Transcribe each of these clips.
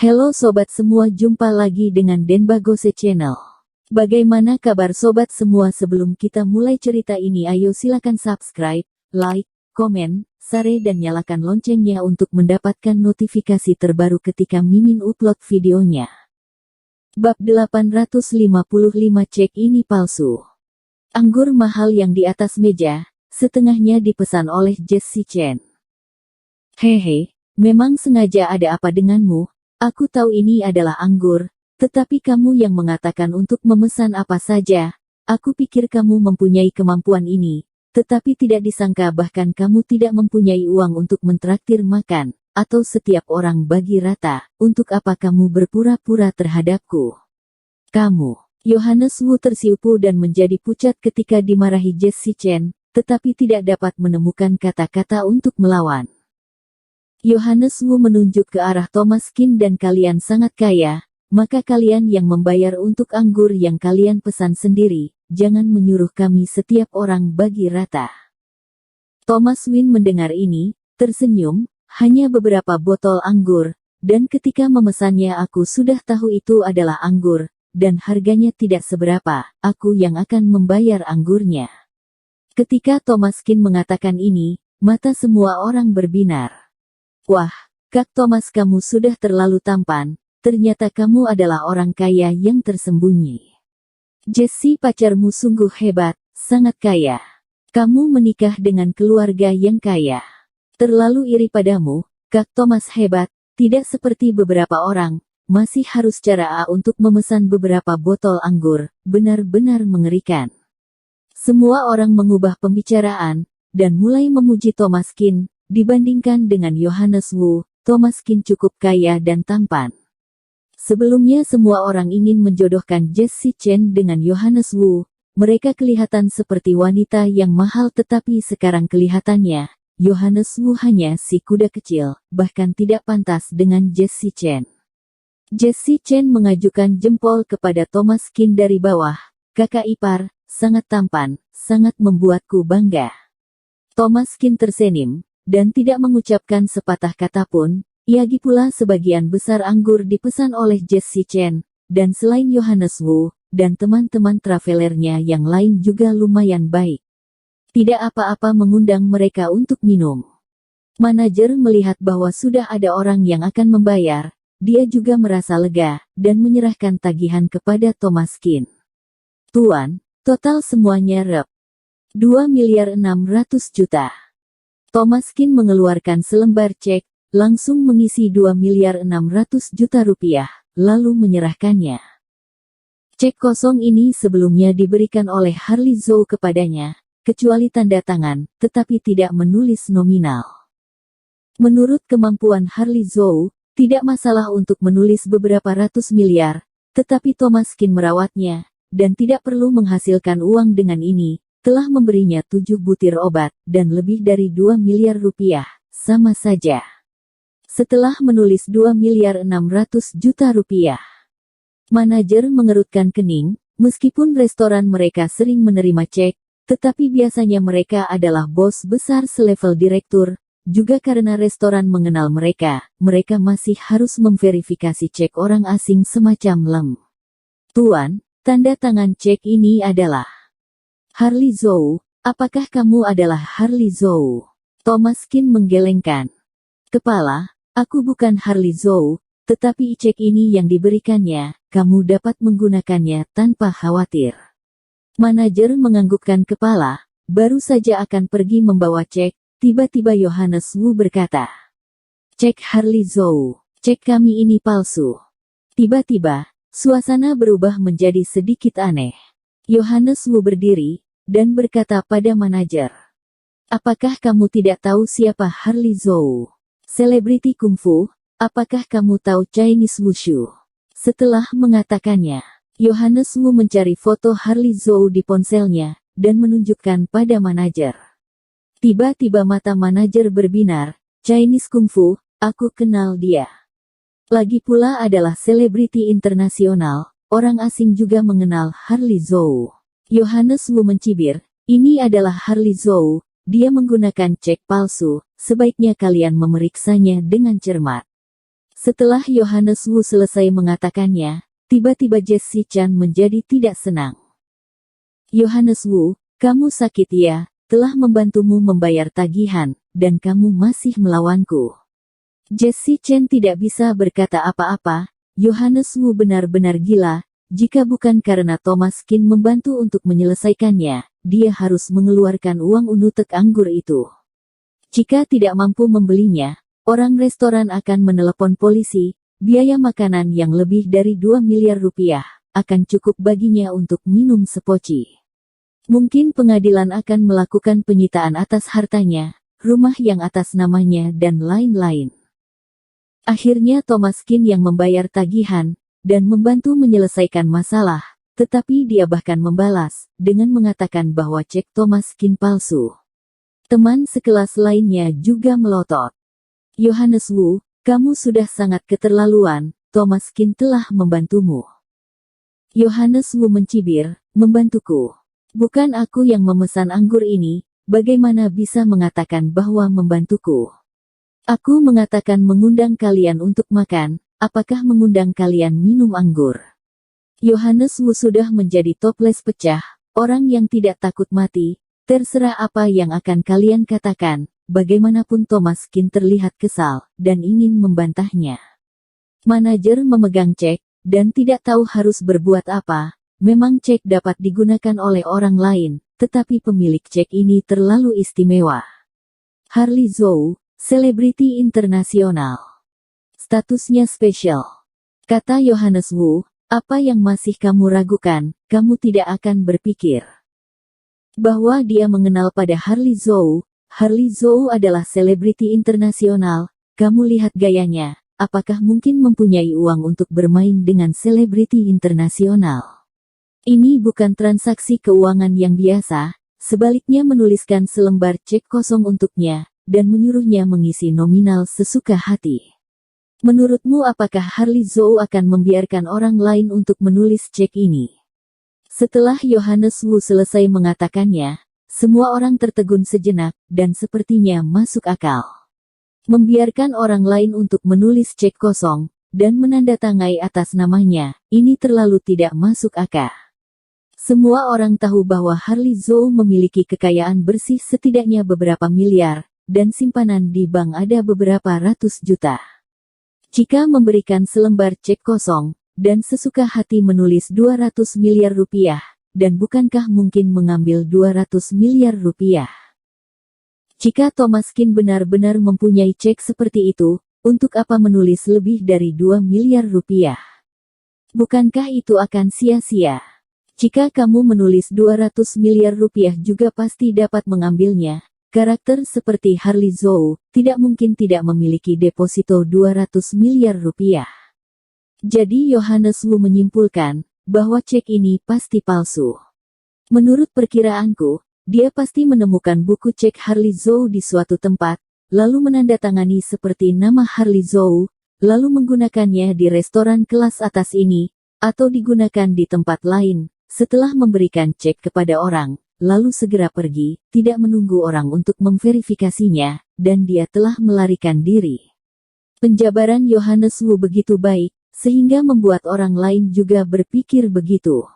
Halo sobat semua, jumpa lagi dengan Denbagose Channel. Bagaimana kabar sobat semua? Sebelum kita mulai cerita ini, ayo silakan subscribe, like, komen, share dan nyalakan loncengnya untuk mendapatkan notifikasi terbaru ketika Mimin upload videonya. Bab 855, cek ini palsu. Anggur mahal yang di atas meja, setengahnya dipesan oleh Jessie Chen. Hehe, memang sengaja ada apa denganmu? Aku tahu ini adalah anggur, tetapi kamu yang mengatakan untuk memesan apa saja. Aku pikir kamu mempunyai kemampuan ini, tetapi tidak disangka bahkan kamu tidak mempunyai uang untuk mentraktir makan, atau setiap orang bagi rata. Untuk apa kamu berpura-pura terhadapku? Kamu, Johannes Wu tersiupu dan menjadi pucat ketika dimarahi Jessie Chen, tetapi tidak dapat menemukan kata-kata untuk melawan. Johannes Wu menunjuk ke arah Thomas Qin, dan kalian sangat kaya, maka kalian yang membayar untuk anggur yang kalian pesan sendiri, jangan menyuruh kami setiap orang bagi rata. Thomas Win mendengar ini, tersenyum, hanya beberapa botol anggur, dan ketika memesannya aku sudah tahu itu adalah anggur, dan harganya tidak seberapa, aku yang akan membayar anggurnya. Ketika Thomas Qin mengatakan ini, mata semua orang berbinar. Wah, Kak Thomas, kamu sudah terlalu tampan, ternyata kamu adalah orang kaya yang tersembunyi. Jessie, pacarmu sungguh hebat, sangat kaya. Kamu menikah dengan keluarga yang kaya. Terlalu iri padamu, Kak Thomas hebat, tidak seperti beberapa orang, masih harus cara A untuk memesan beberapa botol anggur, benar-benar mengerikan. Semua orang mengubah pembicaraan, dan mulai memuji Thomas Qin. Dibandingkan dengan Johannes Wu, Thomas Qin cukup kaya dan tampan. Sebelumnya semua orang ingin menjodohkan Jessie Chen dengan Johannes Wu. Mereka kelihatan seperti wanita yang mahal, tetapi sekarang kelihatannya, Johannes Wu hanya si kuda kecil, bahkan tidak pantas dengan Jessie Chen. Jessie Chen mengajukan jempol kepada Thomas Qin dari bawah. Kakak ipar, sangat tampan, sangat membuatku bangga. Thomas Qin tersenyum dan tidak mengucapkan sepatah kata pun. Lagi pula sebagian besar anggur dipesan oleh Jessie Chen, dan selain Johannes Wu, dan teman-teman travelernya yang lain juga lumayan baik. Tidak apa-apa mengundang mereka untuk minum. Manajer melihat bahwa sudah ada orang yang akan membayar, dia juga merasa lega, dan menyerahkan tagihan kepada Thomas Qin. Tuan, total semuanya Rp. 2.600.000.000. Thomas Qin mengeluarkan selembar cek, langsung mengisi 2.600.000.000 rupiah, lalu menyerahkannya. Cek kosong ini sebelumnya diberikan oleh Harley Zhou kepadanya, kecuali tanda tangan, tetapi tidak menulis nominal. Menurut kemampuan Harley Zhou, tidak masalah untuk menulis beberapa ratus miliar, tetapi Thomas Qin merawatnya, dan tidak perlu menghasilkan uang dengan ini. Telah memberinya 7 butir obat, dan lebih dari 2 miliar rupiah, sama saja. Setelah menulis 2.600.000.000 rupiah. Manajer mengerutkan kening, meskipun restoran mereka sering menerima cek, tetapi biasanya mereka adalah bos besar selevel direktur, juga karena restoran mengenal mereka masih harus memverifikasi cek orang asing semacam lem. Tuan, tanda tangan cek ini adalah Harley Zhou. Apakah kamu adalah Harley Zhou? Thomas Qin menggelengkan kepala. Aku bukan Harley Zhou, tetapi cek ini yang diberikannya, kamu dapat menggunakannya tanpa khawatir. Manajer menganggukkan kepala, baru saja akan pergi membawa cek, tiba-tiba Johannes Wu berkata, "Cek Harley Zhou, cek kami ini palsu." Tiba-tiba, suasana berubah menjadi sedikit aneh. Johannes Wu berdiri, dan berkata pada manajer, "Apakah kamu tidak tahu siapa Harley Zhou? Selebriti kungfu, apakah kamu tahu Chinese Wushu?" Setelah mengatakannya, Johannes Wu mencari foto Harley Zhou di ponselnya, dan menunjukkan pada manajer. Tiba-tiba mata manajer berbinar. Chinese kungfu, aku kenal dia. Lagi pula adalah selebriti internasional. Orang asing juga mengenal Harley Zhou. Johannes Wu mencibir, ini adalah Harley Zhou, dia menggunakan cek palsu, sebaiknya kalian memeriksanya dengan cermat. Setelah Yohanes Wu selesai mengatakannya, tiba-tiba Jessie Chan menjadi tidak senang. Yohanes Wu, kamu sakit ya, telah membantumu membayar tagihan, dan kamu masih melawanku. Jessie Chan tidak bisa berkata apa-apa. Yohanes Wu benar-benar gila. Jika bukan karena Thomas Qin membantu untuk menyelesaikannya, dia harus mengeluarkan uang unutek anggur itu. Jika tidak mampu membelinya, orang restoran akan menelepon polisi. Biaya makanan yang lebih dari 2 miliar rupiah akan cukup baginya untuk minum sepoci. Mungkin pengadilan akan melakukan penyitaan atas hartanya, rumah yang atas namanya dan lain-lain. Akhirnya Thomas Qin yang membayar tagihan, dan membantu menyelesaikan masalah, tetapi dia bahkan membalas, dengan mengatakan bahwa cek Thomas Qin palsu. Teman sekelas lainnya juga melotot. Yohanes Wu, kamu sudah sangat keterlaluan, Thomas Qin telah membantumu. Yohanes Wu mencibir, membantuku. Bukan aku yang memesan anggur ini, bagaimana bisa mengatakan bahwa membantuku? Aku mengatakan mengundang kalian untuk makan, apakah mengundang kalian minum anggur? Yohanes Wu sudah menjadi toples pecah, orang yang tidak takut mati, terserah apa yang akan kalian katakan, bagaimanapun Thomas Qin terlihat kesal, dan ingin membantahnya. Manajer memegang cek, dan tidak tahu harus berbuat apa, memang cek dapat digunakan oleh orang lain, tetapi pemilik cek ini terlalu istimewa. Harley Zhou, selebriti internasional. Statusnya spesial. Kata Yohanes Wu, apa yang masih kamu ragukan, kamu tidak akan berpikir bahwa dia mengenal pada Harley Zhou. Harley Zhou adalah selebriti internasional, kamu lihat gayanya, apakah mungkin mempunyai uang untuk bermain dengan selebriti internasional? Ini bukan transaksi keuangan yang biasa, sebaliknya menuliskan selembar cek kosong untuknya, dan menyuruhnya mengisi nominal sesuka hati. Menurutmu apakah Harley Zhou akan membiarkan orang lain untuk menulis cek ini? Setelah Yohanes Wu selesai mengatakannya, semua orang tertegun sejenak, dan sepertinya masuk akal. Membiarkan orang lain untuk menulis cek kosong, dan menandatangai atas namanya, ini terlalu tidak masuk akal. Semua orang tahu bahwa Harley Zhou memiliki kekayaan bersih setidaknya beberapa miliar, dan simpanan di bank ada beberapa ratus juta. Jika memberikan selembar cek kosong, dan sesuka hati menulis 200 miliar rupiah, dan bukankah mungkin mengambil 200 miliar rupiah? Jika Thomas Qin benar-benar mempunyai cek seperti itu, untuk apa menulis lebih dari 2 miliar rupiah? Bukankah itu akan sia-sia? Jika kamu menulis 200 miliar rupiah juga pasti dapat mengambilnya. Karakter seperti Harley Zhou, tidak mungkin tidak memiliki deposito 200 miliar rupiah. Jadi Yohanes Wu menyimpulkan, bahwa cek ini pasti palsu. Menurut perkiraanku, dia pasti menemukan buku cek Harley Zhou di suatu tempat, lalu menandatangani seperti nama Harley Zhou, lalu menggunakannya di restoran kelas atas ini, atau digunakan di tempat lain, setelah memberikan cek kepada orang. Lalu segera pergi, tidak menunggu orang untuk memverifikasinya, dan dia telah melarikan diri. Penjabaran Yohanes Wu begitu baik, sehingga membuat orang lain juga berpikir begitu.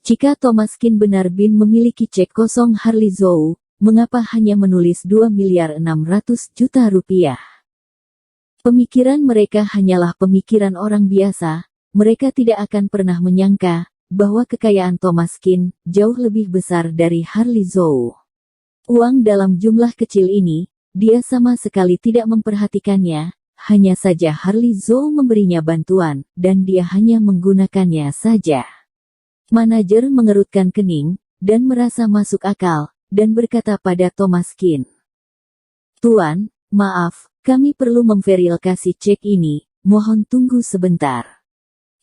Jika Thomas Qin benar-benar memiliki cek kosong Harley Zhou, mengapa hanya menulis 2 miliar 600 juta rupiah? Pemikiran mereka hanyalah pemikiran orang biasa, mereka tidak akan pernah menyangka bahwa kekayaan Thomas Qin jauh lebih besar dari Harley Zhou. Uang dalam jumlah kecil ini, dia sama sekali tidak memperhatikannya, hanya saja Harley Zhou memberinya bantuan, dan dia hanya menggunakannya saja. Manajer mengerutkan kening, dan merasa masuk akal, dan berkata pada Thomas Qin, "Tuan, maaf, kami perlu memverifikasi cek ini, mohon tunggu sebentar."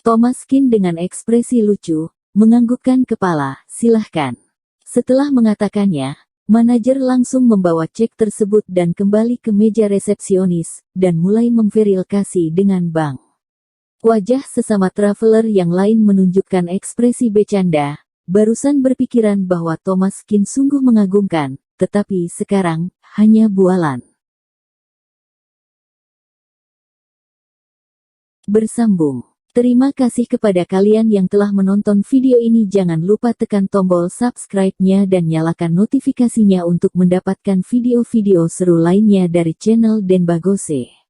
Thomas Qin dengan ekspresi lucu, menganggukkan kepala, "Silahkan." Setelah mengatakannya, manajer langsung membawa cek tersebut dan kembali ke meja resepsionis, dan mulai memverifikasi dengan bank. Wajah sesama traveler yang lain menunjukkan ekspresi bercanda, barusan berpikiran bahwa Thomas Qin sungguh mengagumkan, tetapi sekarang, hanya bualan. Bersambung. Terima kasih kepada kalian yang telah menonton video ini. Jangan lupa tekan tombol subscribe-nya dan nyalakan notifikasinya untuk mendapatkan video-video seru lainnya dari channel Denbagose.